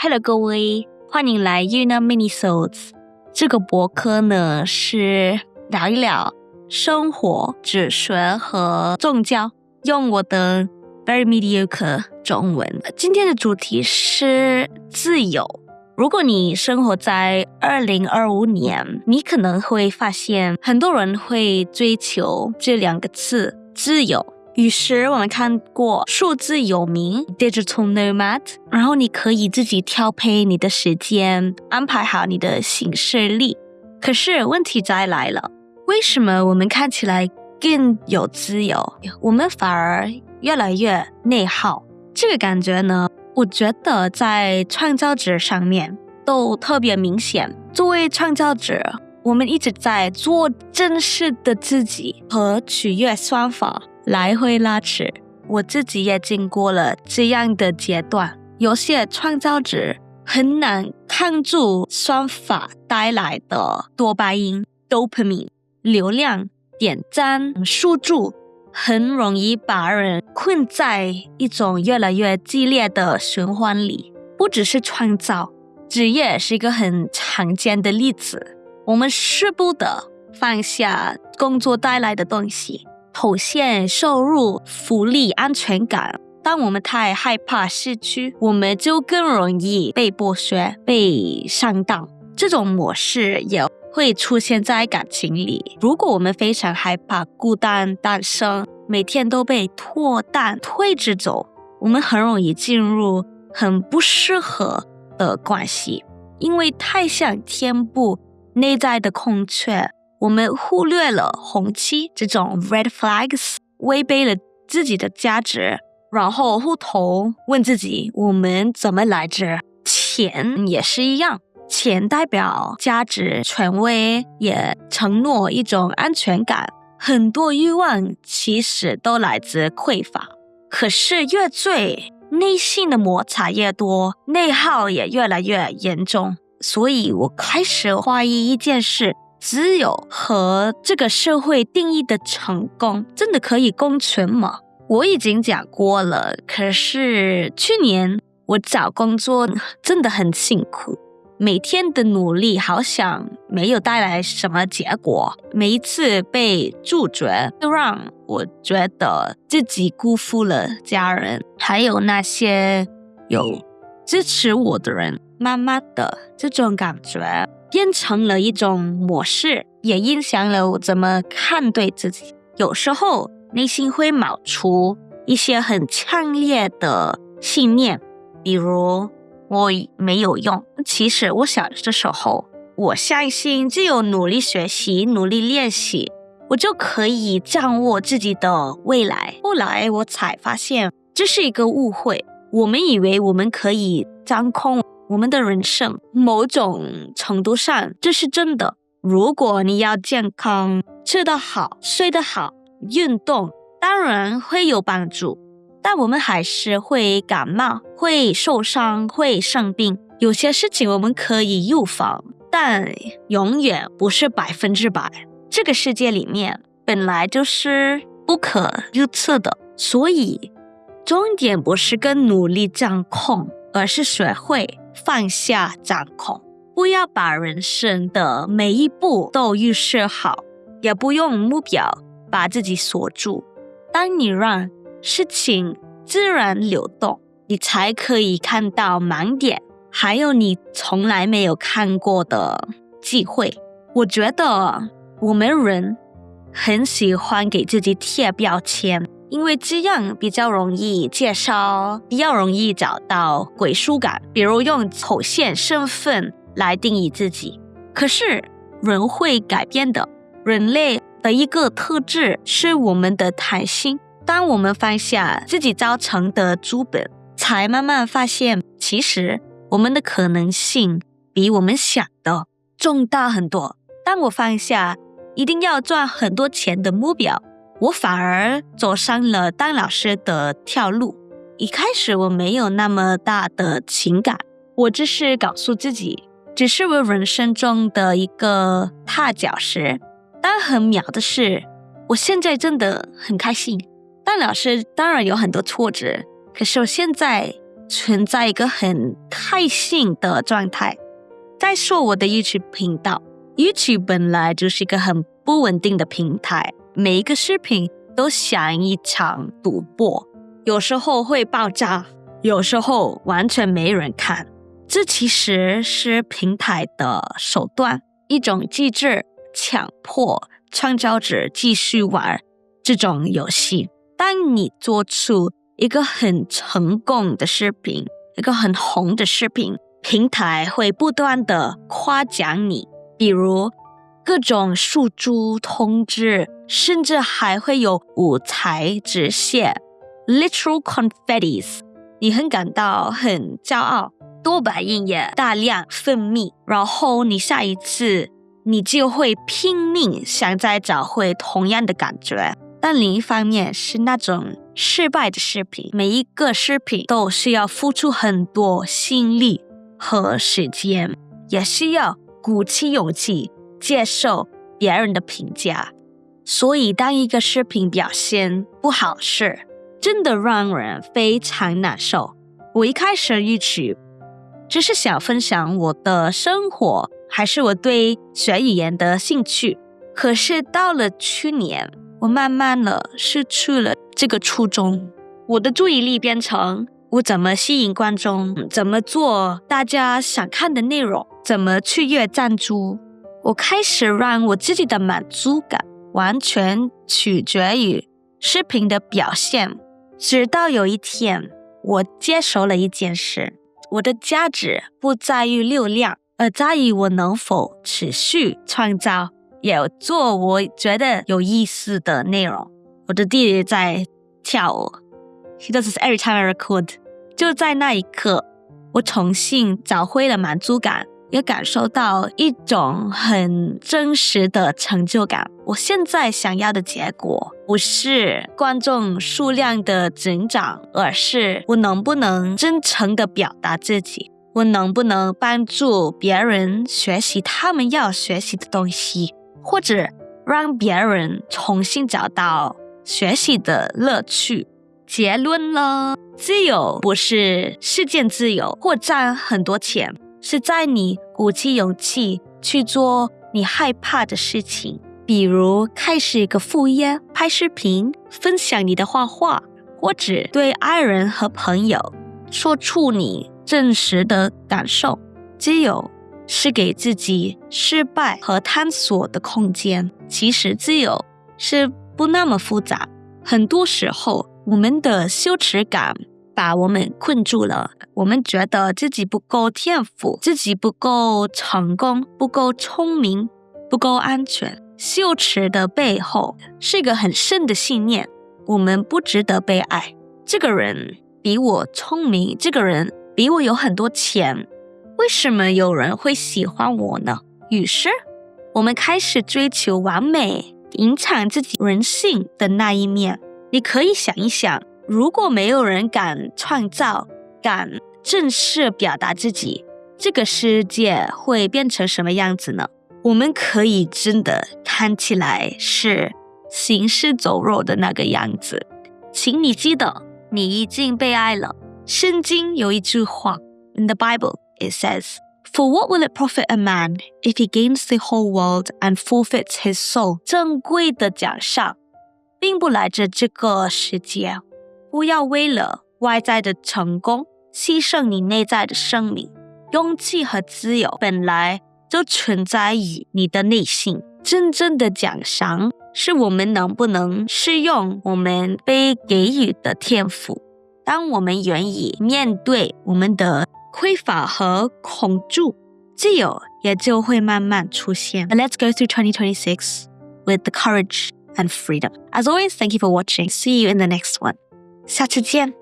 Hello 各位，欢迎来 Yuena Mandarin。这个博客呢是聊一聊生活、哲学和宗教，用我的 very mediocre 中文。今天的主题是自由。如果你生活在2025年，你可能会发现很多人会追求这两个字自由。于是我们看过数字游民 digital nomad， 然后你可以自己调配你的时间，安排好你的行事历。可是问题再来了，为什么我们看起来更有自由，我们反而越来越内耗？这个感觉呢，我觉得在创造者上面都特别明显。作为创造者，我们一直在做真实的自己和取悦算法来回拉扯。我自己也经过了这样的阶段，有些创造者很难抗住算法带来的多巴胺 dopamine 流量、点赞、数据，很容易把人困在一种越来越激烈的循环里。不只是创造，职业是一个很常见的例子。我们舍不得放下工作带来的东西，头衔、收入、福利、安全感。当我们太害怕失去，我们就更容易被剥削、被上当。这种模式也会出现在感情里。如果我们非常害怕孤单、单身，每天都被脱单推着走，我们很容易进入很不适合的关系。因为太想填补内在的空缺，我们忽略了红旗这种 red flags， 违背了自己的价值，然后回头问自己我们怎么来着。钱也是一样，钱代表价值、权威，也承诺一种安全感。很多欲望其实都来自匮乏，可是越追，内心的摩擦越多，内耗也越来越严重。所以我开始怀疑一件事，自由和这个社会定义的成功真的可以共存吗？我已经讲过了，可是去年我找工作真的很辛苦，每天的努力好像没有带来什么结果，每一次被拒绝就让我觉得自己辜负了家人，还有那些有支持我的人。慢慢的，这种感觉变成了一种模式，也影响了我怎么看对自己。有时候内心会冒出一些很强烈的信念，比如我没有用。其实我小的时候，我相信只有努力学习、努力练习，我就可以掌握自己的未来。后来我才发现，这是一个误会。我们以为我们可以掌控我们的人生，某种程度上这是真的。如果你要健康，吃得好，睡得好，运动当然会有帮助，但我们还是会感冒，会受伤，会生病。有些事情我们可以预防，但永远不是100%。这个世界里面本来就是不可预测的，所以重点不是跟努力掌控，而是学会放下掌控。不要把人生的每一步都预设好，也不用目标把自己锁住。当你让事情自然流动，你才可以看到盲点，还有你从来没有看过的机会。我觉得我们人很喜欢给自己贴标签，因为这样比较容易介绍，比较容易找到归属感，比如用头衔、身份来定义自己。可是人会改变的，人类的一个特质是我们的弹性。当我们放下自己造成的剧本，才慢慢发现，其实我们的可能性比我们想的重大很多。当我放下一定要赚很多钱的目标，我反而走上了当老师的条路。一开始我没有那么大的情感，我只是告诉自己，只是我人生中的一个踏脚石。但很妙的是，我现在真的很开心。当老师当然有很多挫折，可是我现在存在一个很开心的状态。再说我的 YouTube 频道， YouTube 本来就是一个很不稳定的平台，每一个视频都像一场赌博，有时候会爆炸，有时候完全没人看。这其实是平台的手段，一种机制强迫创造者继续玩这种游戏。当你做出一个很成功的视频，一个很红的视频，平台会不断的夸奖你，比如各种数珠通知，甚至还会有五彩纸屑 literal confettis， 你很感到很骄傲，多巴胺也大量分泌，然后你下一次你就会拼命想再找回同样的感觉。但另一方面是那种失败的视频，每一个视频都需要付出很多心力和时间，也需要鼓起勇气接受别人的评价。所以当一个视频表现不好时，真的让人非常难受。我一开始YouTube只是想分享我的生活，还是我对学语言的兴趣。可是到了去年，我慢慢的失去了这个初衷，我的注意力变成我怎么吸引观众，怎么做大家想看的内容，怎么取悦赞助。我开始让我自己的满足感完全取决于视频的表现，直到有一天我接受了一件事，我的价值不在于流量，而在于我能否持续创造也做我觉得有意思的内容。我的弟弟在跳舞， He does this every time I record。 就在那一刻，我重新找回了满足感，也感受到一种很真实的成就感。我现在想要的结果不是观众数量的增长，而是我能不能真诚地表达自己，我能不能帮助别人学习他们要学习的东西，或者让别人重新找到学习的乐趣。结论了，自由不是事件自由或赚很多钱，是在你鼓起勇气去做你害怕的事情，比如开始一个副业，拍视频，分享你的画画，或者对爱人和朋友说出你真实的感受。自由是给自己失败和探索的空间。其实自由是不那么复杂，很多时候我们的羞耻感把我们困住了，我们觉得自己不够天赋，自己不够成功，不够聪明，不够安全。羞耻的背后是一个很深的信念，我们不值得被爱，这个人比我聪明，这个人比我有很多钱，为什么有人会喜欢我呢？于是我们开始追求完美，隐藏自己人性的那一面。你可以想一想，如果没有人敢创造，敢正式表达自己，这个世界会变成什么样子呢？我们可以真的看起来是行尸走肉的那个样子。请你记得，你已经被爱了。圣经有一句话 In the Bible it says, For what will it profit a man if he gains the whole world and forfeits his soul? 珍贵的奖赏并不来自这个世界，不要为了外在的成功牺牲你内在的生命。勇气和自由本来就存在于你的内心，真正的奖赏是我们能不能使用我们被给予的天赋。当我们愿意面对我们的匮乏和恐惧，自由也就会慢慢出现。And let's go through 2026 with the courage and freedom. As always, thank you for watching. See you in the next one. 下次见。